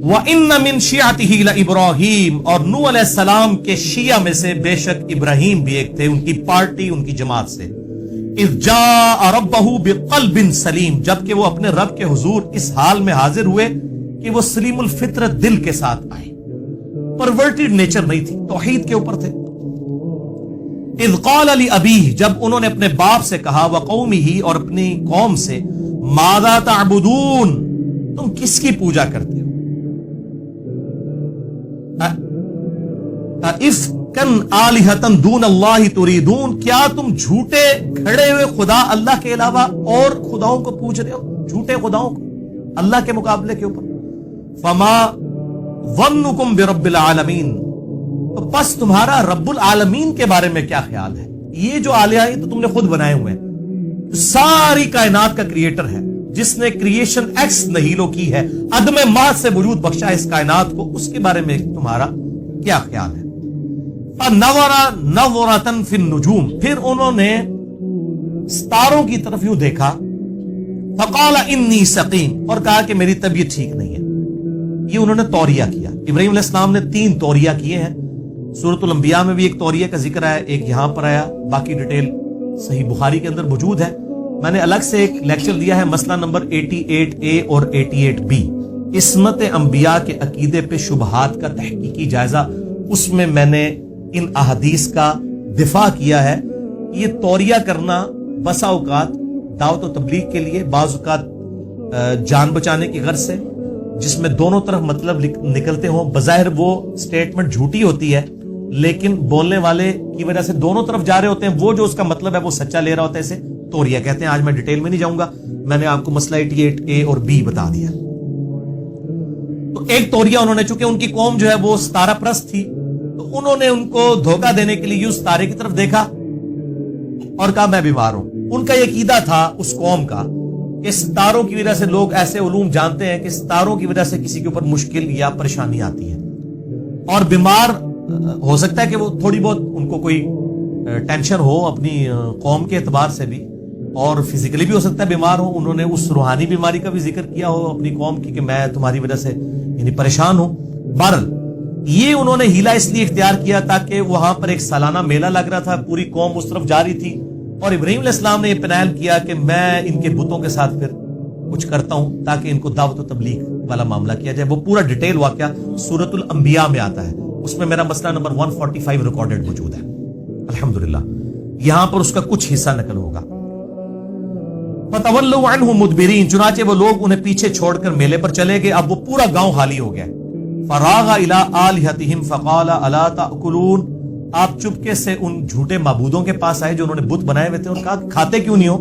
وَإِنَّ مِن شِيعَتِهِ لَإِبْرَاهِيمَ، اور نوح علیہ السلام کے شیعہ میں سے بے شک ابراہیم بھی ایک تھے، ان کی پارٹی، ان کی جماعت سے. اِذْ جَاءَ رَبَّهُ بِقَلْبٍ سَلِيمٍ، جبکہ وہ اپنے رب کے حضور اس حال میں حاضر ہوئے کہ وہ سلیم الفطرت دل کے ساتھ آئے، پرورٹڈ نیچر نہیں تھی، توحید کے اوپر تھے. اذ قال لأبیہ، جب انہوں نے اپنے باپ سے کہا، وقومہ، اور اپنی قوم سے، ماذا تعبدون، تم کس کی پوجا کرتے ہو؟ افکن آلہۃ دون اللہ تریدون، کیا تم جھوٹے کھڑے ہوئے خدا اللہ کے علاوہ اور خداؤں کو پوج رہے ہو، جھوٹے خداؤں کو اللہ کے مقابلے کے اوپر. فما ظنکم برب العالمین، تو بس تمہارا رب العالمین کے بارے میں کیا خیال ہے؟ یہ جو آلیہ ہیں تو تم نے خود بنائے ہوئے ہیں، ساری کائنات کا کریٹر ہے، جس نے کریشن ایکس نہیلو کی ہے، عدم ماں سے وجود بخشا اس کائنات کو، اس کے بارے میں تمہارا کیا خیال ہے؟ فَنَظَرَ نَظْرَةً فِي النُّجُومِ، پھر انہوں نے ستاروں کی طرف یوں دیکھا، فَقَالَ إِنِّي سَقِيمٌ، اور کہا کہ میری طبیعت ٹھیک نہیں ہے. یہ انہوں نے توریہ کیا. ابراہیم علیہ السلام نے 3 توریہ کیے ہیں. سورۃ الانبیاء میں بھی ایک توریہ کا ذکر آیا، ایک یہاں پر آیا، باقی ڈیٹیل صحیح بخاری کے اندر موجود ہے. میں نے الگ سے ایک لیکچر دیا ہے، مسئلہ نمبر 88A اور 88B، عصمت انبیاء کے عقیدے پہ شبہات کا تحقیقی جائزہ. اس میں میں نے ان احادیث کا دفاع کیا ہے. یہ توریہ کرنا بسا اوقات دعوت و تبلیغ کے لیے، بعض اوقات جان بچانے کی غرض سے، جس میں دونوں طرف مطلب نکلتے ہوں. بظاہر وہ سٹیٹمنٹ جھوٹی ہوتی ہے، لیکن بولنے والے کی وجہ سے دونوں طرف جا رہے ہوتے ہیں، وہ جو اس کا مطلب ہے وہ سچا لے رہا ہوتا ہے. اسے توریہ کہتے ہیں. آج میں ڈیٹیل میں نہیں جاؤں گا، میں نے آپ کو مسئلہ 88A اور B بتا دیا. تو ایک توریہ انہوں نے، چونکہ ان کی قوم جو ہے وہ ستارہ پرست تھی، تو انہوں نے ان کو دھوکہ دینے کے لیے ستارے کی طرف دیکھا اور کہا میں بیمار ہوں. ان کا یہ عقیدہ تھا اس قوم کا کہ ستاروں کی وجہ سے، لوگ ایسے علوم جانتے ہیں کہ ستاروں کی وجہ سے کسی کے اوپر مشکل یا پریشانی آتی ہے، اور بیمار ہو سکتا ہے کہ وہ تھوڑی بہت ان کو کوئی ٹینشن ہو اپنی قوم کے اعتبار سے بھی، اور فزیکلی بھی ہو سکتا ہے بیمار ہو. انہوں نے اس روحانی بیماری کا بھی ذکر کیا ہو اپنی قوم کی کہ میں تمہاری وجہ سے یعنی پریشان ہوں. بہرحال یہ انہوں نے ہیلا اس لیے اختیار کیا تاکہ وہاں پر ایک سالانہ میلہ لگ رہا تھا، پوری قوم اس طرف جا رہی تھی، اور ابراہیم علیہ السلام نے یہ پلان کیا کہ میں ان کے بتوں کے ساتھ پھر کچھ کرتا ہوں تاکہ ان کو دعوت و تبلیغ والا معاملہ کیا جائے. وہ پورا ڈیٹیل واقعہ سورۃ الانبیاء میں آتا ہے، اس میں میرا مسئلہ نمبر 145 ریکارڈڈ موجود ہے الحمدللہ. یہاں پر اس کا کچھ حصہ نقل ہوگا. فَتَوَلَّوْا عَنْهُ مُدْبِرِينَ، چنانچہ وہ لوگ انہیں پیچھے چھوڑ کر میلے پر چلے گئے. اب وہ پورا گاؤں خالی ہو گیا. فَرَاغَ إِلَىٰ آلِهَتِهِمْ فَقَالَ أَلَا تَأْكُلُونَ، آپ چپکے سے ان جھوٹے معبودوں کے پاس آئے جو انہوں نے بت بنائے ہوئے تھے، اور کہا کھاتے کیوں نہیں ہو؟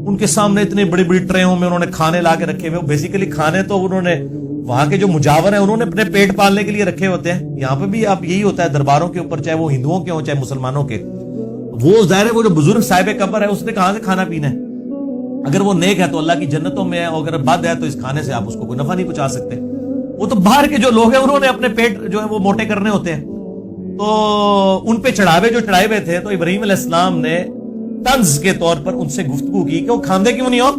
ان کے سامنے اتنے بڑی بڑی ٹریوں میں انہوں نے کھانے لا کے رکھے ہوئے. بیسیکلی کھانے تو انہوں نے وہاں کے جو مجاور ہیں انہوں نے اپنے پیٹ پالنے کے لیے رکھے ہوتے ہیں. یہاں پہ بھی اب یہی ہوتا ہے درباروں کے اوپر، چاہے وہ ہندوؤں کے ہوں چاہے مسلمانوں کے. وہ ظاہر ہے وہ جو بزرگ صاحب قبر ہے، اس نے کہاں سے کھانا پینا ہے؟ اگر وہ نیک ہے تو اللہ کی جنتوں میں ہے، اور اگر بد ہے تو اس کھانے سے آپ اس کو کوئی نفع نہیں پہنچا سکتے. وہ تو باہر کے جو لوگ ہیں انہوں نے اپنے پیٹ جو ہے وہ موٹے کرنے ہوتے ہیں، تو ان پہ چڑھاوے جو چڑھائے ہوئے تھے. تو ابراہیم علیہ السلام نے طنز کے طور پر ان سے گفتگو کی کہ وہ کھاندے کیوں نہیں ہو؟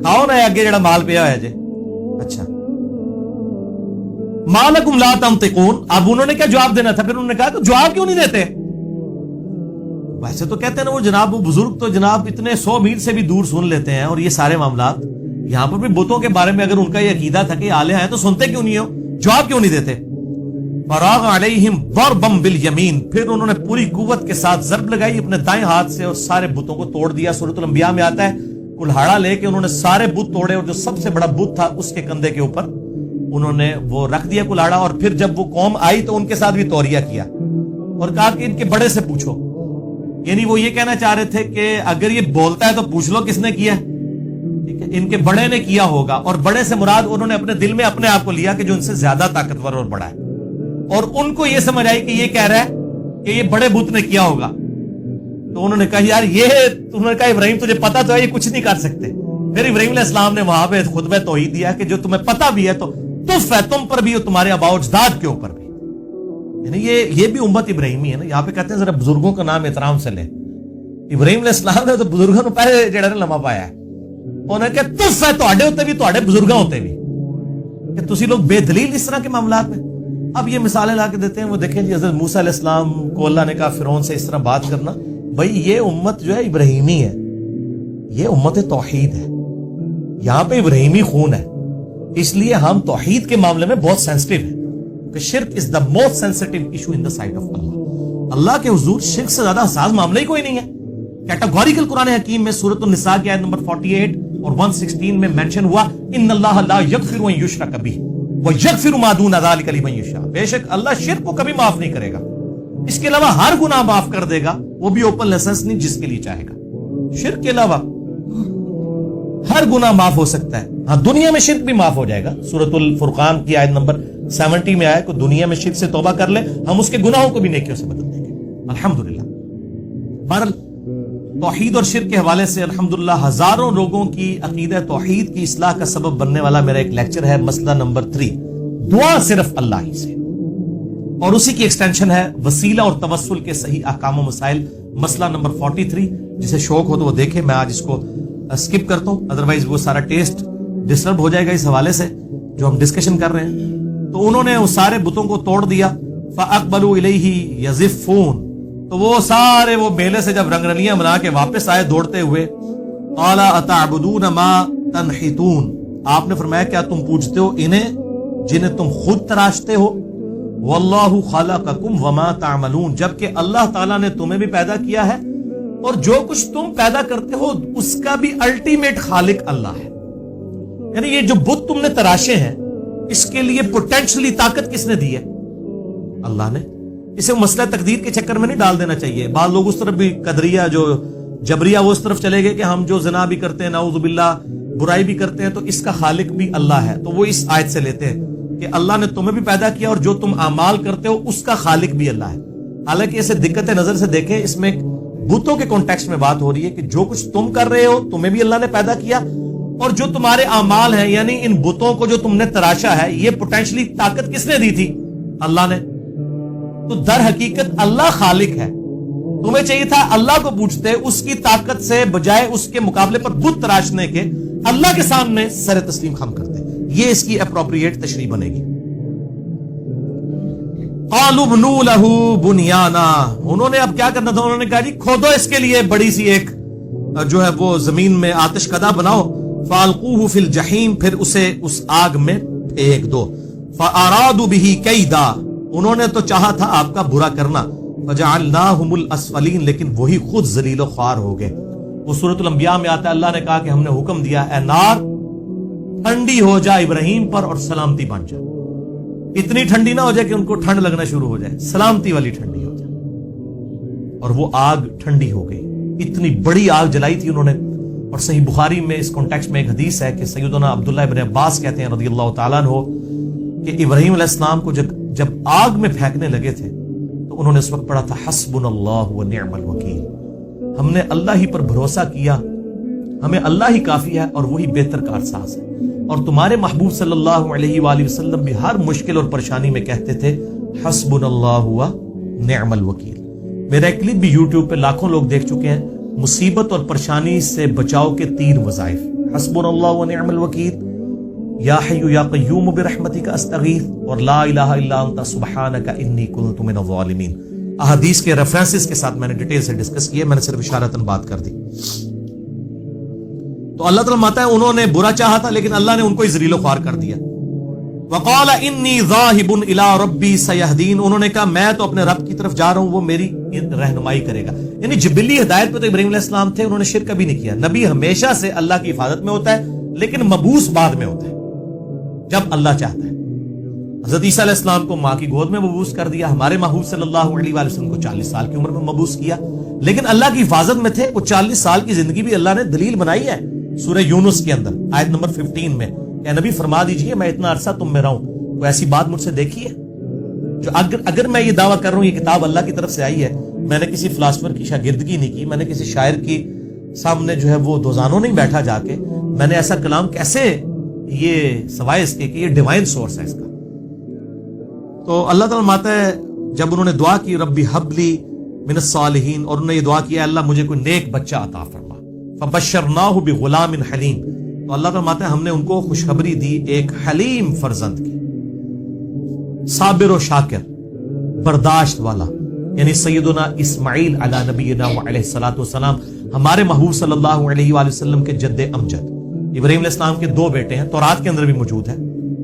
کھاؤ نا اگے جڑا مال پیا ہوا ہے جی. اچھا ما لکم لا تنطقون، اب انہوں نے کیا جواب دینا تھا؟ پھر انہوں نے کہا کہ جواب کیوں نہیں دیتے؟ ویسے تو کہتے ہیں نا وہ جناب وہ بزرگ تو جناب اتنے 100 میل سے بھی دور سن لیتے ہیں، اور یہ سارے معاملات یہاں پر بھی بتوں کے بارے میں اگر ان کا یہ عقیدہ تھا کہ آلہہ ہیں تو سنتے کیوں نہیں ہو؟ جواب کیوں نہیں دیتے؟ فراغ علیہم ضربا بالیمین، پھر انہوں نے پوری قوت کے ساتھ ضرب لگائی اپنے دائیں ہاتھ سے اور سارے بتوں کو توڑ دیا. سورۃ الانبیاء میں آتا ہے کلہاڑا لے کے انہوں نے سارے بت توڑے، اور جو سب سے بڑا بت تھا اس کے کندھے کے اوپر انہوں نے وہ رکھ دیا کلہاڑا. اور پھر جب وہ قوم آئی تو ان کے ساتھ بھی توریہ کیا اور کہا کہ ان کے بڑے سے پوچھو. یعنی وہ یہ کہنا چاہ رہے تھے کہ اگر یہ بولتا ہے تو پوچھ لو کس نے کیا. ٹھیک ہے، ان کے بڑے نے کیا ہوگا. اور بڑے سے مراد انہوں نے اپنے دل میں اپنے آپ کو لیا کہ جو ان سے زیادہ طاقتور اور بڑا ہے، اور ان کو یہ سمجھ آئی کہ یہ کہہ رہا ہے کہ یہ بڑے بت نے کیا ہوگا. تو انہوں نے کہا یار یہ، انہوں نے کہا ابراہیم تجھے پتا تو ہے یہ کچھ نہیں کر سکتے. پھر ابراہیم علیہ السلام نے وہاں پہ خطبہ توحید دیا کہ جو تمہیں پتا بھی ہے تو تف ہے تم پر بھی اور تمہارے آباء و اجداد کے اوپر بھی. یعنی یہ بھی امت ابراہیمی ہے نا. یہاں پہ کہتے ہیں ذرا بزرگوں کا نام احترام سے لیں. ابراہیم علیہ السلام نے تو بزرگوں کو پہلے جڑا لمحہ پایا ہے. انہوں نے کہا تف ہے تواڈے ہوتے بھی تواڈے بزرگاں ہوتے بھی. کہ تسی لوگ بے دلیل اس طرح کے معاملات میں. اب یہ مثالیں لا کے دیتے ہیں. وہ دیکھیں جی حضرت موسیٰ علیہ السلام کو اللہ نے کہا فرعون سے اس طرح بات کرنا. بھائی یہ امت جو ہے ابراہیمی ہے, یہ امت توحید ہے, یہاں پہ ابراہیمی خون ہے, اس لیے ہم توحید کے معاملے میں بہت سینسٹیو ہیں کہ شرک is the most sensitive issue in the sight of Allah. Allah کے حضور شرک سے زیادہ حساس معاملہ ہی کوئی نہیں ہے. کیٹاگوریکل قرآن حکیم میں سورۃ النساء کی آیت نمبر 48 اور 116 میں مینشن ہوا ان اللہ لا یغفر ان یشرک بہ ویغفر ما دون ذلک لمن یشاء. بے شک اللہ شرک کو کبھی معاف نہیں کرے گا, اس کے علاوہ ہر گناہ معاف کر دے گا, وہ بھی اوپن لائسنس نہیں, جس کے لیے چاہے گا. شرک کے علاوہ ہر گناہ معاف ہو سکتا ہے. ہاں دنیا میں شرک بھی معاف ہو جائے گا. سورۃ الفرقان کی آیت نمبر 70 میں آیا کہ دنیا میں شرک سے توبہ کر لے, ہم اس کے گناہوں کو بھی نیکیوں سے بدل دیں گے الحمدللہ. بہرحال توحید اور شرک کے حوالے سے الحمدللہ ہزاروں لوگوں کی عقیدہ توحید کی اصلاح کا سبب بننے والا میرا ایک لیکچر ہے, مسئلہ نمبر 3, دعا صرف اللہ ہی سے, اور اسی کی ایکسٹینشن ہے وسیلہ اور توسل کے صحیح احکام و مسائل, مسئلہ نمبر 43. جسے شوق ہو تو وہ دیکھے, میں آج اس کو اسکپ کرتا ہوں, ادروائز وہ سارا ٹیسٹ ڈسٹرب ہو جائے گا اس حوالے سے جو ہم ڈسکشن کر رہے ہیں. تو انہوں نے اس سارے بتوں کو توڑ دیا. فَأَقْبَلُوا إِلَيْهِ يَزِفُّونَ, تو وہ سارے وہ میلے سے جب رنگ رلیاں بنا کے واپس آئے دوڑتے ہوئے, قَالَ أَتَعْبُدُونَ مَا تَنْحِتُونَ, آپ نے فرمایا کیا تم پوجتے ہو انہیں جنہیں تم خود تراشتے ہو, وَاللَّهُ خَلَقَكُمْ وَمَا تَعْمَلُونَ, جبکہ اللہ تعالیٰ نے تمہیں بھی پیدا کیا ہے اور جو کچھ تم پیدا کرتے ہو اس کا بھی الٹیمیٹ خالق اللہ ہے. یعنی یہ جو بت تم نے تراشے ہیں اس کے لیے پوٹینشلی طاقت کس نے دی ہے؟ اللہ نے. اسے مسئلہ تقدیر کے چکر میں نہیں ڈال دینا چاہیے. بعض لوگ اس طرف بھی, قدریہ جو جبریہ, وہ اس طرف چلے گئے کہ ہم جو زنا بھی کرتے ہیں نعوذ باللہ برائی بھی کرتے ہیں تو اس کا خالق بھی اللہ ہے. تو وہ اس آیت سے لیتے ہیں کہ اللہ نے تمہیں بھی پیدا کیا اور جو تم اعمال کرتے ہو اس کا خالق بھی اللہ ہے. حالانکہ اسے دقت نظر سے دیکھیں, اس میں بتوں کے کانٹیکسٹ میں بات ہو رہی ہے کہ جو کچھ تم کر رہے ہو تمہیں بھی اللہ نے پیدا کیا, اور جو تمہارے اعمال ہیں یعنی ان بتوں کو جو تم نے تراشا ہے یہ پوٹینشلی طاقت کس نے دی تھی؟ اللہ نے. تو در حقیقت اللہ خالق ہے. تمہیں چاہیے تھا اللہ کو پوچھتے, اس کی طاقت سے بجائے اس کے مقابلے پر بت تراشنے کے اللہ کے سامنے سر تسلیم خم کرتے. یہ اس کی اپروپریٹ تشریح بنے گی. قالوا ابنوا له بنیانا, انہوں نے اب کیا کرنا تھا, انہوں نے کہا جی کھودو اس کے لیے بڑی سی ایک جو ہے وہ زمین میں آتش کدہ بناؤ. فالقوه فی الجحیم, پھر اسے اس آگ میں پھینک دو. فارادوا به کیدا, انہوں نے تو چاہا تھا آپ کا برا کرنا. فجعلناهم الاسفلین, لیکن وہی خود ذلیل و خوار ہو گئے. وہ سورۃ الانبیاء میں آتا ہے, اللہ نے کہا کہ ہم نے حکم دیا اے نار ٹھنڈی ہو جا ابراہیم پر اور سلامتی بن جا. اتنی ٹھنڈی نہ ہو جائے کہ ان کو ٹھنڈ لگنا شروع ہو جائے, سلامتی والی ٹھنڈی ہو جائے. اور وہ آگ ٹھنڈی ہو گئی. اتنی بڑی آگ جلائی تھی انہوں نے. اور صحیح بخاری میں اس کانٹیکسٹ میں ایک حدیث ہے کہ سیدنا عبداللہ ابن عباس کہتے ہیں رضی اللہ تعالیٰ عنہ کہ ابراہیم علیہ السلام کو جب آگ میں پھینکنے لگے تھے تو انہوں نے اس وقت پڑھا تھا حسبنا اللہ و نعم الوکیل, ہم نے اللہ ہی پر بھروسہ کیا, ہمیں اللہ ہی کافی ہے اور وہی بہتر کارساز ہے. اور تمہارے محبوب صلی اللہ علیہ وآلہ وسلم بھی ہر مشکل اور پریشانی میں کہتے تھے حسبنا اللہ و نعم الوکیل. میرا ایک کلپ بھی یوٹیوب پہ لاکھوں لوگ دیکھ چکے ہیں, مصیبت اور پریشانی سے بچاؤ کے 3 وظائف, حسبنا اللہ و نعم الوکیل, یا حی یا قیوم برحمتک استغیث, اور لا الہ الا انت سبحانک انی کنت من الظالمین. احادیث کے ریفرنسز کے ساتھ میں نے ڈیٹیل سے ڈسکس کیے, میں نے صرف اشارتاً بات کر دی. تو اللہ تعالیٰ ماتا ہے انہوں نے برا چاہا تھا لیکن اللہ نے ان کو ذلیل و خوار کر دیا. وقال انی ذاہب الی ربی سیہدین, انہوں نے کہا میں تو اپنے رب کی طرف جا رہا ہوں, وہ میری رہنمائی کرے گا. یعنی جبلی ہدایت پہ تو ابراہیم علیہ السلام تھے, انہوں نے شرک کبھی نہیں کیا. نبی ہمیشہ سے اللہ کی حفاظت میں ہوتا ہے لیکن مبعوث بعد میں ہوتا ہے جب اللہ چاہتا ہے. حضرت عیسیٰ علیہ السلام کو ماں کی گود میں مبعوث کر دیا, ہمارے محبوب صلی اللہ علیہ وآلہ وسلم کو 40 سال کی عمر میں مبعوث کیا, لیکن اللہ کی حفاظت میں تھے. وہ 40 سال کی زندگی بھی اللہ نے دلیل بنائی ہے سورہ یونس کے اندر آیت نمبر 15 میں, کہ نبی فرما دیجئے میں اتنا عرصہ تم میں رہوں. کوئی ایسی بات مجھ سے دیکھی ہے جو اگر میں یہ دعویٰ کر رہا ہوں یہ کتاب اللہ کی طرف سے آئی ہے, میں نے کسی فلاسفر کی شاگردگی نہیں کی, میں نے کسی شاعر کی سامنے جو ہے وہ دوزانوں نہیں بیٹھا جا کے, میں نے ایسا کلام کیسے, یہ سوائے اس کے کہ یہ ڈیوائن سورس ہے اس کا. تو اللہ تعالیٰ ماتا ہے جب انہوں نے دعا کی ربی حبلی من الصالحین, اور انہوں نے یہ دعا کیا اللہ مجھے کوئی نیک بچہ عطا فرما. فبشرناہ بغلام حلیم, تو اللہ فرماتا ہے ہم نے ان کو خوشخبری دی ایک حلیم فرزند کی، صابر و شاکر، برداشت والا، یعنی سیدنا اسماعیل علی نبینا علیہ الصلوۃ والسلام، ہمارے محبوب صلی اللہ علیہ وآلہ وسلم کے جد امجد۔ ابراہیم علیہ السلام کے 2 بیٹے ہیں، تورات کے اندر بھی موجود ہے،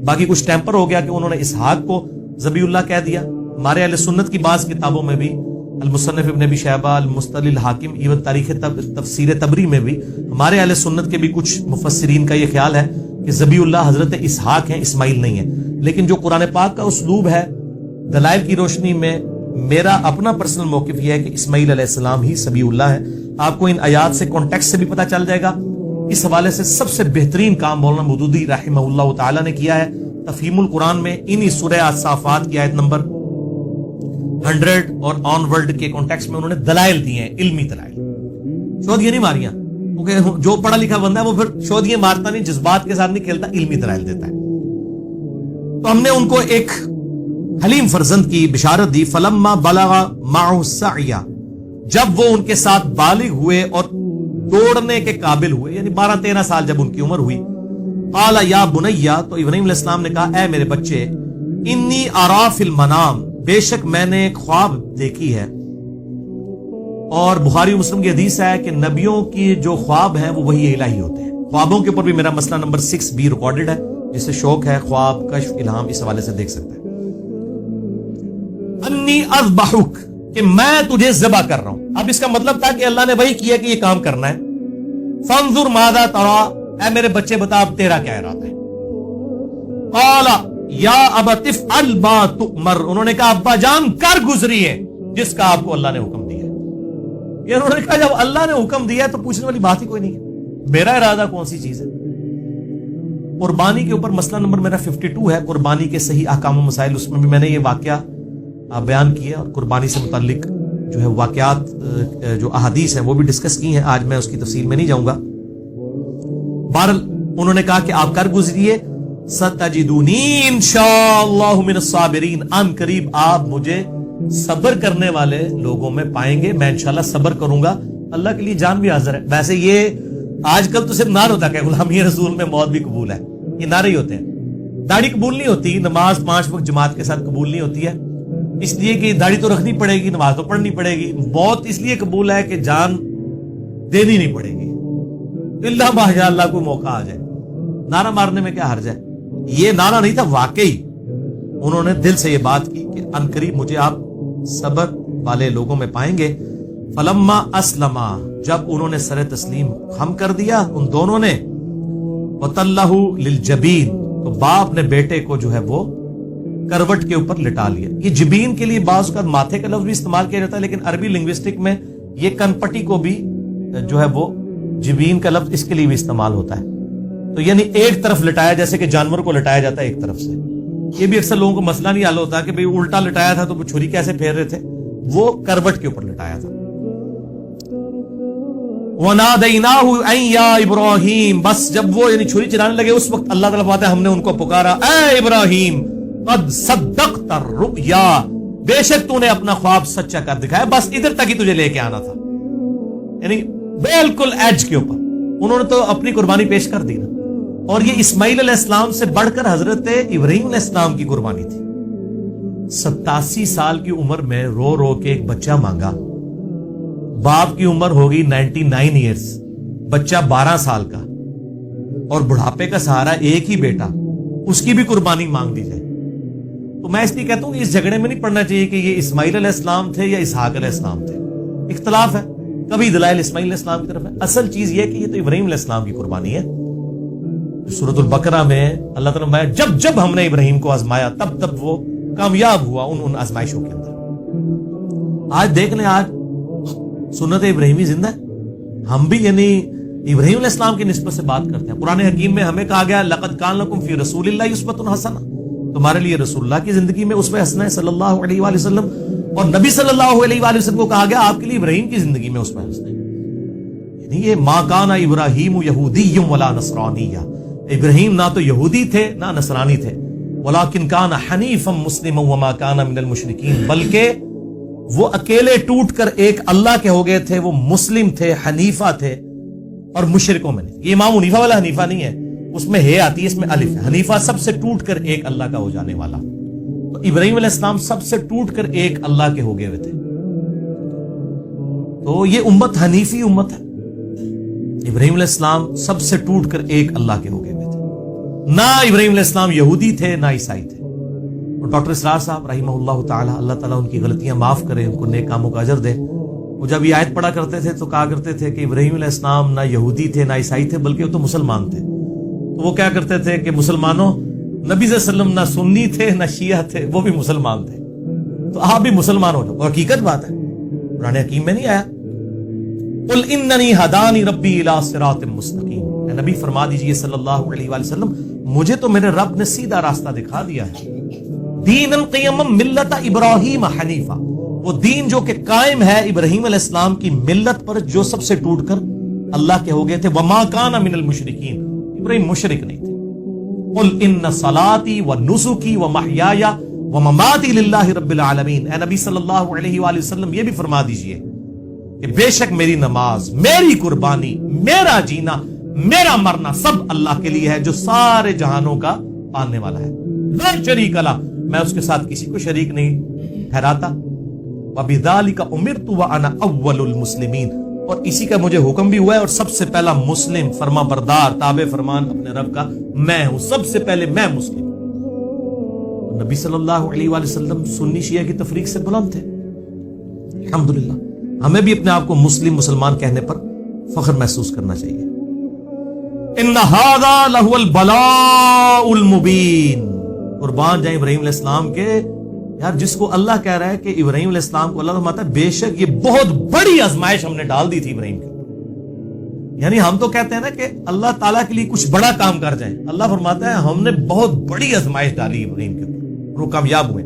باقی کچھ ٹیمپر ہو گیا کہ انہوں نے اسحاق کو ذبیح اللہ کہہ دیا۔ ہمارے اہل سنت کی بعض کتابوں میں بھی، المصنف ابن ابی شیبہ، المستدل الحاکم، ایون تاریخ تفسیر تبری میں بھی ہمارے اہل سنت کے بھی کچھ مفسرین کا یہ خیال ہے کہ ذبیح اللہ حضرت اسحاق ہیں، اسماعیل نہیں ہے۔ لیکن جو قرآن پاک کا اسلوب ہے، دلائل کی روشنی میں میرا اپنا پرسنل موقف یہ ہے کہ اسماعیل علیہ السلام ہی ذبیح اللہ ہے۔ آپ کو ان آیات سے کانٹیکسٹ سے بھی پتہ چل جائے گا۔ اس حوالے سے سب سے بہترین کام مولانا مودودی رحمہ اللہ تعالی نے کیا ہے تفہیم القرآن میں، انہی سورہ الصافات کی آیت نمبر 100 اور آن ورلڈ کے کانٹیکسٹ میں انہوں نے دلائل دیے ہیں، علمی دلائل، شودیاں نہیں ماریاں، کیونکہ جو پڑھا لکھا بندہ ہے وہ پھر شودیاں مارتا نہیں، جذبات کے ساتھ نہیں کھیلتا، علمی دلائل دیتا ہے۔ تو ہم نے ان کو ایک حلیم فرزند کی بشارت دی۔ فلما بلغ معه السعی، جب وہ ان کے ساتھ بالغ ہوئے اور دوڑنے کے قابل ہوئے، یعنی 12-13 سال جب ان کی عمر ہوئی، قال یا بنی، تو ابراہیم علیہ السلام نے کہا اے میرے بچے، انی ارا فی المنام، بے شک میں نے ایک خواب دیکھی ہے۔ اور بخاری و مسلم کی حدیث ہے کہ نبیوں کی جو خواب ہیں وہ وحی الہی ہوتے ہیں۔ خوابوں کے اوپر بھی میرا مسئلہ نمبر 6 بھی ریکارڈڈ ہے، جسے شوق ہے خواب، کشف، الہام، اس حوالے سے دیکھ سکتے ہیں۔ انی اذبحک، کہ میں تجھے ذبح کر رہا ہوں۔ اب اس کا مطلب تھا کہ اللہ نے وہی کیا کہ یہ کام کرنا ہے۔ فانظر ماذا تری، اے میرے بچے بتا اب تیرا کیا ارادہ ہے۔ قال یا ابت افعل ما تؤمر، انہوں نے کہا ابا جان کر گزریے جس کا آپ کو اللہ نے حکم دیا ہے۔ یہ انہوں نے کہا جب اللہ نے حکم دیا ہے تو پوچھنے والی بات ہی کوئی نہیں ہے، میرا ارادہ کون سی چیز ہے۔ قربانی کے اوپر مسئلہ نمبر میرا 52 ہے، قربانی کے صحیح احکام و مسائل، اس میں بھی میں نے یہ واقعہ بیان کیا اور قربانی سے متعلق جو ہے واقعات، جو احادیث ہیں وہ بھی ڈسکس کی ہیں، آج میں اس کی تفصیل میں نہیں جاؤں گا۔ بہرحال انہوں نے کہا کہ آپ کر گزریے، ستجدونی انشاءاللہ من الصابرین، ان قریب آپ مجھے صبر کرنے والے لوگوں میں پائیں گے، میں انشاءاللہ صبر کروں گا، اللہ کے لیے جان بھی حاضر ہے۔ ویسے یہ آج کل تو صرف نعرہ ہوتا ہے کہ غلامی رسول میں موت بھی قبول ہے، یہ نعرے ہی ہوتے ہیں، داڑھی قبول نہیں ہوتی، نماز 5 وقت جماعت کے ساتھ قبول نہیں ہوتی ہے، اس لیے کہ داڑھی تو رکھنی پڑے گی، نماز تو پڑھنی پڑے گی۔ موت اس لیے قبول ہے کہ جان دینی نہیں پڑے گی، اللہ ماشاء اللہ کوئی موقع آ جائے، نعرہ مارنے میں کیا حرج ہے۔ یہ نعرہ نہیں تھا، واقعی انہوں نے دل سے یہ بات کی کہ ان قریب مجھے آپ صبر والے لوگوں میں پائیں گے۔ فلما اسلما، جب انہوں نے سر تسلیم خم کر دیا ان دونوں نے، وتلہ للجبین، تو باپ نے بیٹے کو جو ہے وہ کروٹ کے اوپر لٹا لیا۔ یہ جبین کے لیے بعض اوقات ماتھے کا لفظ بھی استعمال کیا جاتا ہے، لیکن عربی لنگوسٹک میں یہ کن پٹی کو بھی جو ہے وہ جبین کا لفظ اس کے لیے بھی استعمال ہوتا ہے۔ تو یعنی ایک طرف لٹایا، جیسے کہ جانور کو لٹایا جاتا ہے ایک طرف سے۔ یہ بھی اکثر لوگوں کو مسئلہ نہیں حل ہوتا کہ بھئی الٹا لٹایا تھا تو وہ چھری کیسے پھیر رہے تھے، وہ کروٹ کے اوپر لٹایا تھا۔ وَنَادَيْنَاهُ أَن يَا إِبْرَاهِيمُ، بس جب وہ یعنی چھری چلانے لگے اس وقت اللہ تعالیٰ بات ہے ہم نے ان کو پکارا، اے ابراہیم قد صدقت الرؤیا، بے شک تو نے اپنا خواب سچا کر دکھایا، بس ادھر تک ہی تجھے لے کے آنا تھا، یعنی بالکل ایج کے اوپر انہوں نے تو اپنی قربانی پیش کر دی نا۔ اور یہ اسماعیل علیہ السلام سے بڑھ کر حضرت ابراہیم علیہ السلام کی قربانی تھی۔ 87 سال کی عمر میں رو رو کے ایک بچہ مانگا، باپ کی عمر ہوگی 99 ایئرز، بچہ 12 سال کا، اور بڑھاپے کا سہارا ایک ہی بیٹا، اس کی بھی قربانی مانگ دی جائے۔ تو میں اس لیے کہتا ہوں کہ اس جھگڑے میں نہیں پڑنا چاہیے کہ یہ اسماعیل علیہ السلام تھے یا اسحاق علیہ السلام تھے، اختلاف ہے، کبھی دلائل اسماعیل علیہ السلام کی طرف ہے، اصل چیز یہ کہ یہ تو ابراہیم علیہ السلام کی قربانی ہے۔ سورۃ البقرہ میں اللہ تعالیٰ نے جب جب ہم نے ابراہیم کو آزمایا تب تب وہ کامیاب ہوا ان آزمائشوں کے اندر۔ آج دیکھ لیں، آج سنت ابراہیمی زندہ ہے، ہم بھی یعنی ابراہیم علیہ السلام کی نسبت سے بات کرتے ہیں۔ قرآن حکیم میں ہمیں کہا گیا لقد کان لکم فی رسول اللہ اسوۃ حسنہ، تمہارے لیے رسول اللہ کی زندگی میں اسوہ حسنہ ہے صلی اللہ علیہ وآلہ وسلم، اور نبی صلی اللہ علیہ وآلہ وسلم کو کہا گیا آپ کے لیے ابراہیم کی زندگی میں اسوہ حسنہ ہے۔ یعنی یہ ما کان ابراہیم یہودی ولا نصرانی، ابراہیم نہ تو یہودی تھے نہ نصرانی تھے، ولکن کان حنیفا مسلما وما کان من المشرکین، بلکہ وہ اکیلے ٹوٹ کر ایک اللہ کے ہو گئے تھے، وہ مسلم تھے، حنیفہ تھے، اور مشرکوں میں نہیں. یہ امام حنیفہ والا حنیفہ نہیں ہے, اس میں ہے آتی ہے, اس میں الف ہے. حنیفہ سب سے ٹوٹ کر ایک اللہ کا ہو جانے والا. تو ابراہیم علیہ السلام سب سے ٹوٹ کر ایک اللہ کے ہو گئے ہوئے تھے. تو یہ امت حنیفی امت ہے. ابراہیم علیہ السلام سب سے ٹوٹ کر ایک اللہ کے ہو گئے ہوئے تھے. نہ ابراہیم علیہ السلام یہودی تھے نہ عیسائی تھے. اور ڈاکٹر اسرار صاحب رحمہ اللہ تعالی, اللہ تعالیٰ ان کی غلطیاں معاف کرے, ان کو نیک کاموں کا اجر دے, وہ جب یہ آیت پڑھا کرتے تھے تو کہا کرتے تھے کہ ابراہیم علیہ السلام نہ یہودی تھے نہ عیسائی تھے بلکہ وہ تو مسلمان تھے. تو وہ کیا کرتے تھے کہ مسلمانوں, نبی صلی اللہ علیہ وسلم نہ سنی تھے نہ شیعہ تھے, وہ بھی مسلمان تھے, تو آپ بھی مسلمان ہو جاؤ. اور حقیقت بات ہے, قرآن حکیم میں نہیں آیا قل اننی ہدانی ربی الی صراط مستقیم. اے نبی فرما دیجئے صلی اللہ علیہ وآلہ وسلم, مجھے تو میرے رب نے سیدھا راستہ دکھا دیا ہے. دین القیم ملت ابراہیم حنیفہ, وہ دین جو کہ قائم ہے ابراہیم علیہ السلام کی ملت پر, جو سب سے ٹوٹ کر اللہ کے ہو گئے تھے. وما کان من المشرکین, ابراہیم مشرک نہیں تھے. قل ان صلاتی ونسکی ومحیای ومماتی للہ رب العالمین. اے نبی صلی اللہ علیہ وآلہ وسلم, یہ بھی فرما دیجئے کہ بے شک میری نماز, میری قربانی, میرا جینا, میرا مرنا سب اللہ کے لیے ہے جو سارے جہانوں کا پالنے والا ہے. لا شریک لہ, میں اس کے ساتھ کسی کو شریک نہیں ٹھہراتا. وبذالک امرت وانا اول المسلمین, اور اسی کا مجھے حکم بھی ہوا ہے اور سب سے پہلا مسلم, فرما بردار, تابع فرمان اپنے رب کا میں ہوں, سب سے پہلے میں مسلم. نبی صلی اللہ علیہ وآلہ وسلم سنی شیعہ کی تفریق سے بلند تھے. الحمدللہ ہمیں بھی اپنے آپ کو مسلم, مسلمان کہنے پر فخر محسوس کرنا چاہیے. ان ھذا لہو البلاء المبین. قربان جائیں ابراہیم علیہ السلام کے, یار جس کو اللہ کہہ رہا ہے کہ ابراہیم علیہ السلام کو اللہ فرماتا ہے بے شک یہ بہت بڑی آزمائش ہم نے ڈال دی تھی ابراہیم کے اوپر. یعنی ہم تو کہتے ہیں نا کہ اللہ تعالیٰ کے لیے کچھ بڑا کام کر جائیں, اللہ فرماتا ہے ہم نے بہت بڑی آزمائش ڈالی ابراہیم کے اوپر, وہ کامیاب ہوئے.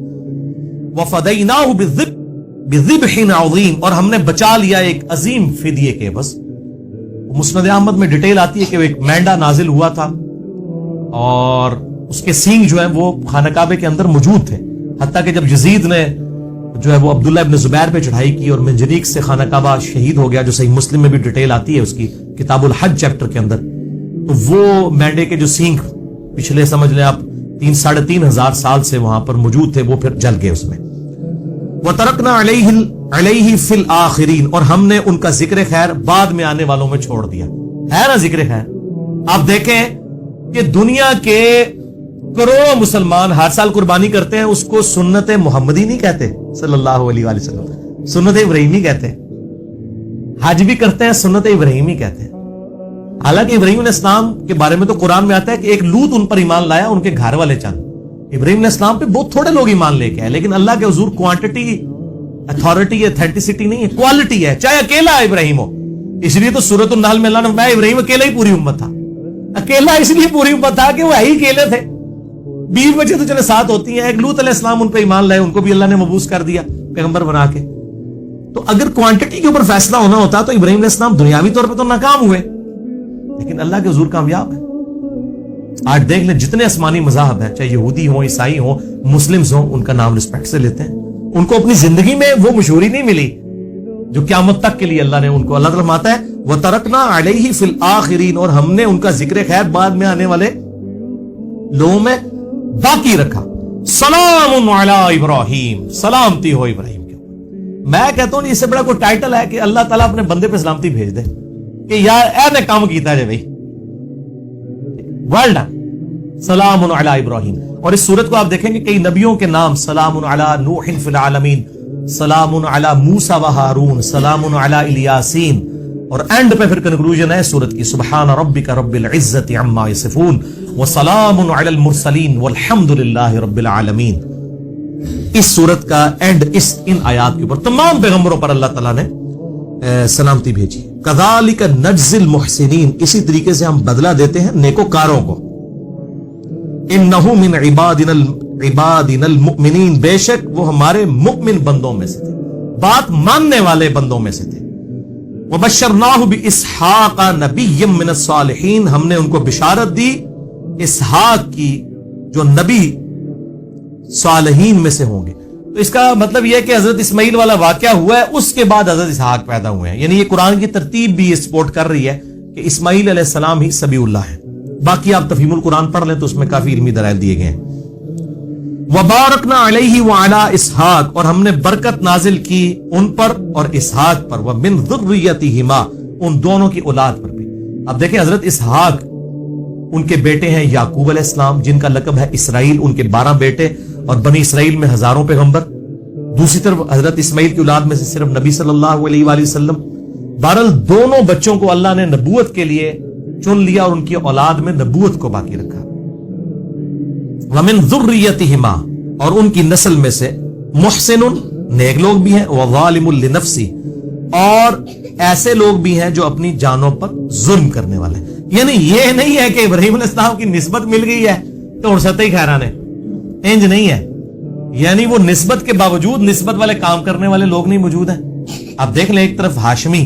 وفدیناہ بذبح عظیم, اور ہم نے بچا لیا ایک عظیم فدیے کے. بس مسند احمد میں ڈیٹیل آتی ہے کہ وہ ایک مینڈا نازل ہوا تھا اور اس کے سینگ جو ہیں وہ خانہ کعبے کے اندر موجود تھے, حتیٰ کہ جب یزید نے جو ہے وہ عبداللہ ابن زبیر پہ چڑھائی کی اور منجنیق سے خانہ کعبہ شہید ہو گیا, جو صحیح مسلم میں بھی ڈیٹیل آتی ہے اس کی کتاب الحج چیپٹر کے اندر, تو وہ مینڈے کے جو سینگ پچھلے سمجھ لیں آپ 3,500 سال سے وہاں پر موجود تھے, وہ پھر جل گئے اس میں. وَتَرَكْنَا عَلَيْهِ فِي الْآخِرِينَ, اور ہم نے ان کا ذکر خیر بعد میں آنے والوں میں چھوڑ دیا. ہے نا ذکر خیر. آپ دیکھیں کہ دنیا کے کروڑوں مسلمان ہر سال قربانی کرتے ہیں, اس کو سنت محمدی نہیں کہتے صلی اللہ علیہ وآلہ وسلم, سنت ابراہیمی کہتے ہیں. حج بھی کرتے ہیں, سنت ابراہیمی کہتے ہیں. حالانکہ ابراہیم علیہ السلام کے بارے میں تو قرآن میں آتا ہے کہ ایک لوط ان پر ایمان لایا, ان کے گھر والے چند. ابراہیم علیہ السلام پہ بہت تھوڑے لوگ ایمان لے کے آئے, لیکن اللہ کے حضور کوانٹٹی, اتھارٹی, اتھینٹسٹی نہیں ہے, کوالٹی ہے. چاہے اکیلا ابراہیم ہو, اس لیے تو سورۃ النحل میں اللہ نے فرمایا ابراہیم اکیلا ہی پوری امت تھا. اکیلا اس لیے پوری امت تھا کہ وہ ہی اکیلے تھے, 20 بچے تو چلے ساتھ ہوتی ہیں. ایک لوط علیہ السلام ان پہ ایمان لائے, ان کو بھی اللہ نے مبعوث کر دیا پیغمبر بنا کے. تو اگر کوانٹٹی کے اوپر فیصلہ ہونا ہوتا تو ابراہیم علیہ السلام دنیاوی طور پہ تو ناکام ہوئے, لیکن اللہ کے حضور کامیاب ہے. آج دیکھ لیں جتنے آسمانی مذاہب ہیں, چاہے یہودی ہوں, عیسائی ہوں, مسلمز ہوں, ان کا نام رسپیکٹ سے لیتے ہیں. ان کو اپنی زندگی میں وہ مشہوری نہیں ملی جو قیامت تک کے لیے اللہ نے ان کو, اللہ تعالیٰ فرماتا ہے وَتَرَكْنَا عَلَيْهِ فِي الْآخِرِينَ, اور ہم نے ان کا ذکر خیر بعد میں آنے والے لوگوں میں باقی رکھا. سلام علی ابراہیم, سلامتی ہو ابراہیم کے اوپر. میں کہتا ہوں اس سے بڑا کوئی ٹائٹل ہے کہ اللہ تعالیٰ اپنے بندے پہ سلامتی بھیج دے کہ یار اے نے کام کیتا ہے بھائی, ورلڈ سلام علی ابراہیم. اور اس صورت کو آپ دیکھیں گے کئی نبیوں کے نام, سلام علی نوح فی العالمین, سلام علی موسیٰ و ہارون, سلام علی الیاسین, اور اینڈ پہ پھر کنکلوژن ہے سورت کی سبحان ربک رب العزت عما یصفون وسلام علی المرسلین والحمد للہ رب العالمین. اس سورت کا اینڈ ان آیات کے اوپر تمام پیغمبروں پر اللہ تعالیٰ نے سلامتی بھیجی. کذالک نجزی المحسنین, اسی طریقے سے ہم بدلہ دیتے ہیں نیکوکاروں کو. انہ من عبادنا المؤمنین, بے شک وہ ہمارے مؤمن بندوں میں سے تھے, بات ماننے والے بندوں میں سے تھے. وبشرناہ باسحاق نبی من الصالحین, ہم نے ان کو بشارت دی اسحاق کی جو نبی صالحین میں سے ہوں گے. تو اس کا مطلب یہ ہے کہ حضرت اسماعیل والا واقعہ ہوا ہے, اس کے بعد حضرت اسحاق پیدا ہوئے ہیں. یعنی یہ قرآن کی ترتیب بھی یہ سپورٹ کر رہی ہے کہ اسماعیل علیہ السلام ہی سبی اللہ ہے. باقی آپ تفہیم القرآن پڑھ لیں تو اس میں کافی علمی دلائل دیے گئے ہیں. وبارکنا علیہ وعلی اسحاق، اور ہم نے برکت نازل کی ان پر اور اسحاق پر، ومن ذریتہما، ان دونوں کی اولاد پر بھی. اب دیکھیں حضرت اسحاق ان کے بیٹے ہیں یعقوب علیہ السلام جن کا لقب ہے اسرائیل، ان کے 12 بیٹے اور بنی اسرائیل میں ہزاروں پیغمبر. دوسری طرف حضرت اسماعیل کی اولاد میں سے صرف نبی صلی اللہ علیہ وآلہ وسلم. بہرحال دونوں بچوں کو اللہ نے نبوت کے لیے چن لیا اور ان کی اولاد میں نبوت کو باقی رکھا. ومن ذریتہما، اور ان کی نسل میں سے محسن، نیک لوگ بھی ہیں، وظالم لنفسی، اور ایسے لوگ بھی ہیں جو اپنی جانوں پر ظلم کرنے والے. یعنی یہ نہیں ہے کہ ابراہیم علیہ السلام کی نسبت مل گئی ہے تو ارسطی ہی خیران ہے، انج نہیں ہے. یعنی وہ نسبت کے باوجود نسبت والے کام کرنے والے لوگ نہیں موجود ہیں. اب دیکھ لیں ایک طرف ہاشمی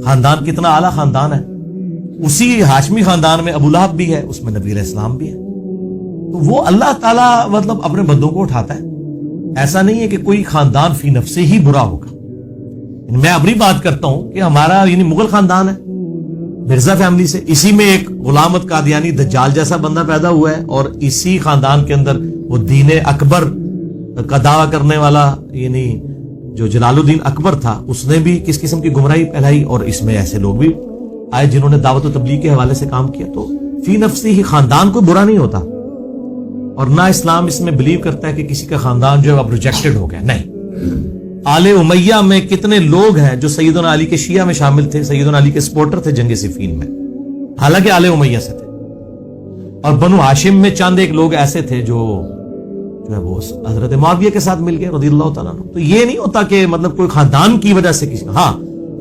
خاندان کتنا اعلیٰ خاندان ہے، اسی ہاشمی خاندان میں ابو لہب بھی ہے، اس میں نبی علیہ السلام بھی ہے. تو وہ اللہ تعالیٰ مطلب اپنے بندوں کو اٹھاتا ہے. ایسا نہیں ہے کہ کوئی خاندان فی نفسے ہی برا ہوگا. میں اپنی بات کرتا ہوں کہ ہمارا یعنی مغل خاندان ہے، مرزا فیملی سے، اسی میں ایک غلامت قادیانی دجال جیسا بندہ پیدا ہوا ہے، اور اسی خاندان کے اندر وہ دین اکبر کا دعویٰ کرنے والا یعنی جو جلال الدین اکبر تھا اس نے بھی کس قسم کی گمراہی پھیلائی، اور اس میں ایسے لوگ بھی آئے جنہوں نے دعوت و تبلیغ کے حوالے سے کام کیا. تو فی نفسی ہی خاندان کوئی برا نہیں ہوتا، اور نہ اسلام اس میں بلیو کرتا ہے کہ کسی کا خاندان جو ہے اب ریجیکٹڈ ہو گیا. نہیں، آل امیہ میں کتنے لوگ ہیں جو سیدنا علی کے شیعہ میں شامل تھے، سیدنا علی کے سپورٹر تھے جنگ صفین میں، حالانکہ آل امیہ سے تھے. اور بنو ہاشم میں چند ایک لوگ ایسے تھے جو ہے وہ حضرت معاویہ کے ساتھ مل گئے رضی اللہ تعالیٰ عنہ. تو یہ نہیں ہوتا کہ مطلب کوئی خاندان کی وجہ سے کسی، ہاں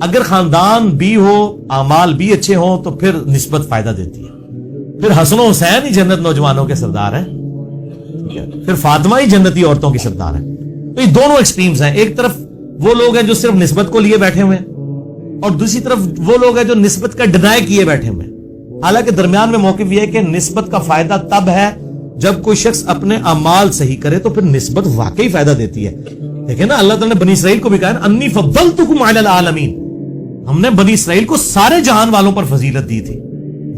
اگر خاندان بھی ہو، اعمال بھی اچھے ہوں تو پھر نسبت فائدہ دیتی ہے. پھر حسن و حسین ہی جنت نوجوانوں کے سردار ہیں، پھر فاطمہ ہی جنتی عورتوں کی سردار ہیں. تو یہ دونوں ایکسٹریمز ہیں. ایک طرف وہ لوگ ہیں جو صرف نسبت کو لیے بیٹھے ہوئے ہیں، اور دوسری طرف وہ لوگ ہیں جو نسبت کا ڈینائی کیے بیٹھے ہوئے ہیں. حالانکہ درمیان میں موقف یہ ہے کہ نسبت کا فائدہ تب ہے جب کوئی شخص اپنے اعمال صحیح کرے تو پھر نسبت واقعی فائدہ دیتی ہے. دیکھیں نا اللہ تعالیٰ نے بنی اسرائیل کو بھی کہا انی فضلتکم علی العالمین، ہم نے بنی اسرائیل کو سارے جہان والوں پر فضیلت دی تھی،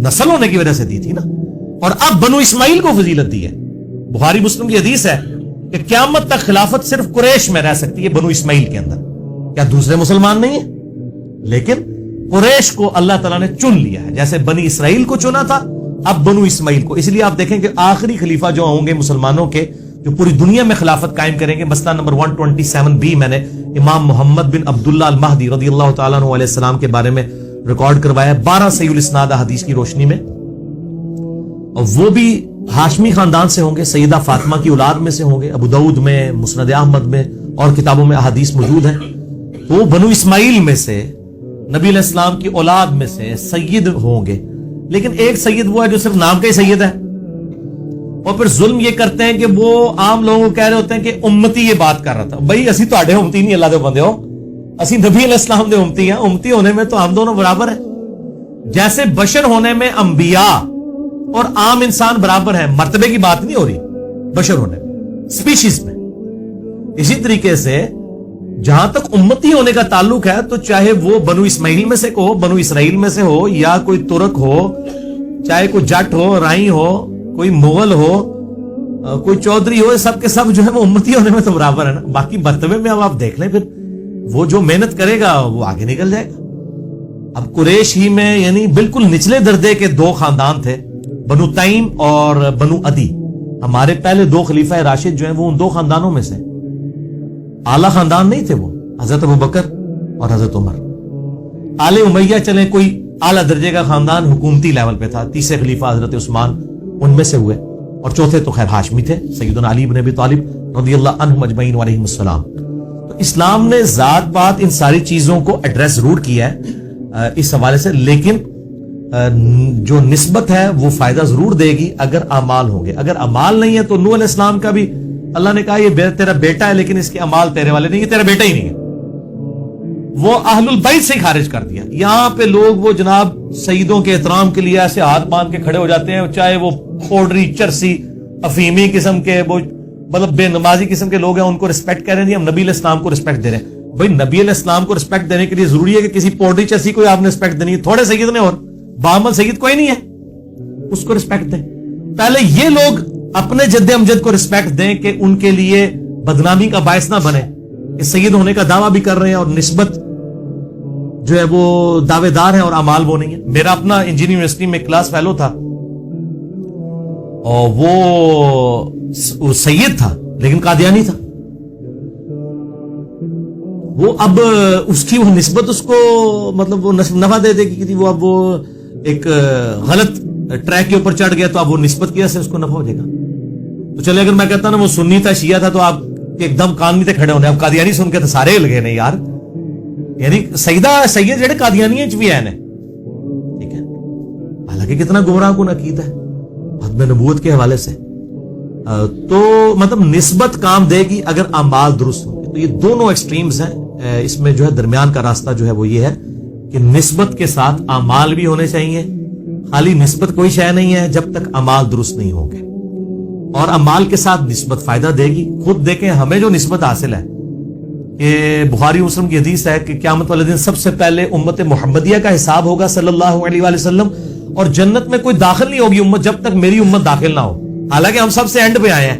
نسل ہونے کی وجہ سے دی تھی نا. اور اب بنو اسماعیل کو فضیلت دی ہے. بخاری مسلم کی حدیث ہے کہ قیامت تک خلافت صرف قریش میں رہ سکتی ہے، بنو اسماعیل کے اندر. کیا دوسرے مسلمان نہیں ہیں؟ لیکن قریش کو اللہ تعالیٰ نے چن لیا ہے، جیسے بنی اسرائیل کو چنا تھا اب بنو اسماعیل کو. اس لیے آپ دیکھیں کہ آخری خلیفہ جو ہوں گے مسلمانوں کے جو پوری دنیا میں خلافت قائم کریں گے، مسئلہ نمبر 127 میں نے امام محمد بن عبداللہ المہدی رضی اللہ تعالیٰ عنہ علیہ السلام کے بارے میں ریکارڈ کروایا 12 صحیح الاسناد حدیث کی روشنی میں. اور وہ بھی ہاشمی خاندان سے ہوں گے، سیدہ فاطمہ کی اولاد میں سے ہوں گے. ابو داؤد میں، مسند احمد میں اور کتابوں میں احادیث موجود ہیں. وہ بنو اسماعیل میں سے نبی علیہ السلام کی اولاد میں سے سید ہوں گے. لیکن ایک سید وہ ہے جو صرف نام کا ہی سید ہے، اور پھر ظلم یہ کرتے ہیں کہ وہ عام لوگوں کو کہہ رہے ہوتے ہیں کہ امتی یہ بات کر رہا تھا. بھائی اسی تو آڈے امتی نہیں، اللہ دے بندے ہو، اسی نبی علیہ السلام دے امتی ہیں. امتی ہونے میں تو ہم دونوں برابر ہیں. جیسے بشر ہونے میں انبیاء اور عام انسان برابر ہیں، مرتبے کی بات نہیں ہو رہی بشر ہونے میں، سپیشیز میں. اسی طریقے سے جہاں تک امتی ہونے کا تعلق ہے تو چاہے وہ بنو اسماعیل میں سے ہو، بنو اسرائیل میں سے ہو، یا کوئی ترک ہو، چاہے کوئی جٹ ہو، رائی ہو، کوئی مغل ہو، کوئی چودھری ہو، سب کے سب جو ہے وہ امتی ہونے میں تو برابر ہے نا. باقی مرتبے میں اب آپ دیکھ لیں، پھر وہ جو محنت کرے گا وہ آگے نکل جائے گا. اب قریش ہی میں یعنی بالکل نچلے درجے کے 2 خاندان تھے، بنو تیم اور بنو عدی. ہمارے پہلے 2 خلیفہ راشد جو ہیں وہ ان 2 خاندانوں میں سے. اعلیٰ خاندان نہیں تھے وہ، حضرت ابوبکر اور حضرت عمر. آل امیہ چلیں کوئی اعلیٰ درجے کا خاندان حکومتی لیول پہ تھا. 3 خلیفہ حضرت عثمان ان میں سے ہوئے، اور 4 تو خیر ہاشمی تھے، سیدنا علی بن ابی طالب رضی اللہ عنہم اجمعین علیہم السلام. تو اسلام نے ذات پات ان ساری چیزوں کو ایڈریس ضرور کیا ہے اس حوالے سے، لیکن جو نسبت ہے وہ فائدہ ضرور دے گی اگر اعمال ہوں گے. اگر اعمال نہیں ہے تو نوح علیہ السلام کا بھی اللہ نے کہا یہ تیرا بیٹا ہے لیکن اس کے اعمال تیرے والے نہیں، یہ تیرا بیٹا ہی نہیں ہے. وہ اہل البیت سے خارج کر دیا. یہاں پہ لوگ وہ جناب سیدوں کے احترام کے لیے ایسے ہاتھ باندھ کے کھڑے ہو جاتے ہیں، چاہے وہ پوڈری، چرسی، افیمی قسم کے، وہ مطلب بے نمازی قسم کے لوگ ہیں، ان کو رسپیکٹ کہہ رہے ہیں. ہم نبی علیہ السلام کو رسپیکٹ دے رہے ہیں. بھائی نبی علیہ السلام کو رسپیکٹ دینے کے لیے ضروری ہے کہ کسی پوڈری چسی کو آپ نے رسپیکٹ دینی ہے؟ تھوڑے سید نے اور بامل سید کوئی نہیں ہے، اس کو رسپیکٹ دیں. پہلے یہ لوگ اپنے جد امجد کو رسپیکٹ دیں کہ ان کے لیے بدنامی کا باعث نہ بنے کہ سید ہونے کا دعویٰ بھی کر رہے ہیں اور نسبت جو ہے وہ دعوے دار ہیں اور اعمال وہ نہیں ہے. میرا اپنا انجینئرنگ یونیورسٹی میں کلاس فیلو تھا اور وہ سید تھا لیکن قادیانی تھا. وہ اب اس کی وہ نسبت اس کو مطلب وہ نفع دے دے گی کہ وہ اب وہ ایک غلط ٹریک کے اوپر چڑھ گیا تو اب وہ نسبت کی وجہ سے اس کو نفع ہو جائے گا. تو چلے اگر میں کہتا نا وہ سنی تھا شیعہ تھا تو آپ ایک دم کان نہیں تھے کھڑے ہونے. اب قادیانی سن کے تو سارے لگے نہیں یار، یعنی سید جڑے قادیانی بھی ہیں ٹھیک ہے، حالانکہ کتنا گمراہ کن عقیدہ ہے ختم نبوت کے حوالے سے. تو مطلب نسبت کام دے گی اگر اعمال درست ہوں گے. تو یہ دونوں ایکسٹریمز ہیں. اس میں جو ہے درمیان کا راستہ جو ہے وہ یہ ہے کہ نسبت کے ساتھ اعمال بھی ہونے چاہیے. خالی نسبت کوئی شے نہیں ہے جب تک اعمال درست نہیں ہوں گے، اور اعمال کے ساتھ نسبت فائدہ دے گی. خود دیکھیں ہمیں جو نسبت حاصل ہے کہ بخاری مسلم کی حدیث ہے کہ قیامت والے دن سب سے پہلے امت محمدیہ کا حساب ہوگا صلی اللہ علیہ وآلہ وسلم، اور جنت میں کوئی داخل نہیں ہوگی امت جب تک میری امت داخل نہ ہو. حالانکہ ہم سب سے اینڈ پہ آئے ہیں،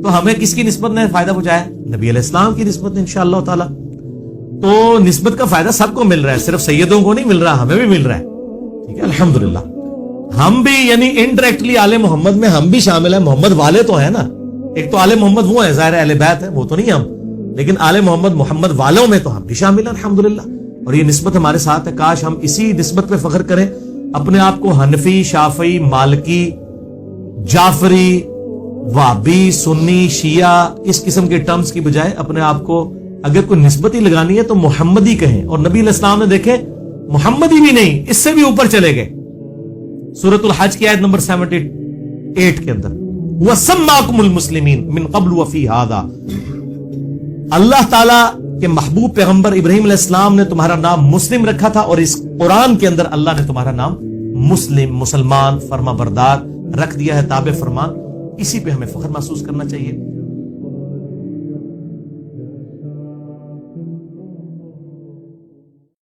تو ہمیں کس کی نسبت نے فائدہ پہنچایا؟ نبی علیہ السلام کی نسبت نے انشاءاللہ تعالی. تو نسبت کا فائدہ سب کو مل رہا ہے، صرف سیدوں کو نہیں مل رہا، ہمیں بھی مل رہا ہے. ٹھیک ہے الحمدللہ. ہم بھی یعنی انڈائریکٹلی آل محمد میں ہم بھی شامل ہیں. محمد والے تو ہیں نا، ایک تو آل محمد وہ ہے ظاہر اہل بیت ہے، وہ تو نہیں ہم، لیکن آل محمد والوں میں تو ہم بھی شامل ہیں الحمدللہ. اور یہ نسبت ہمارے ساتھ ہے. کاش ہم اسی نسبت پہ فخر کریں، اپنے آپ کو حنفی، شافعی، مالکی، جعفری، وہابی، سنی، شیعہ اس قسم کے ٹرمز کی بجائے اپنے آپ کو اگر کوئی نسبت ہی لگانی ہے تو محمدی کہیں. اور نبی علیہ السلام نے دیکھیں محمدی بھی نہیں، اس سے بھی اوپر چلے گئے. سورۃ الحج کی آیت نمبر 78 کے اندر وَسَمَّاكُمُ الْمُسْلِمِينَ مِنْ قَبْلُ وَفِي هَذَا، اللہ تعالیٰ کے محبوب پیغمبر ابراہیم علیہ السلام نے تمہارا نام مسلم رکھا تھا، اور اس قرآن کے اندر اللہ نے تمہارا نام مسلم، مسلمان، فرما بردار رکھ دیا ہے، تابع فرمان. اسی پہ ہمیں فخر محسوس کرنا چاہیے.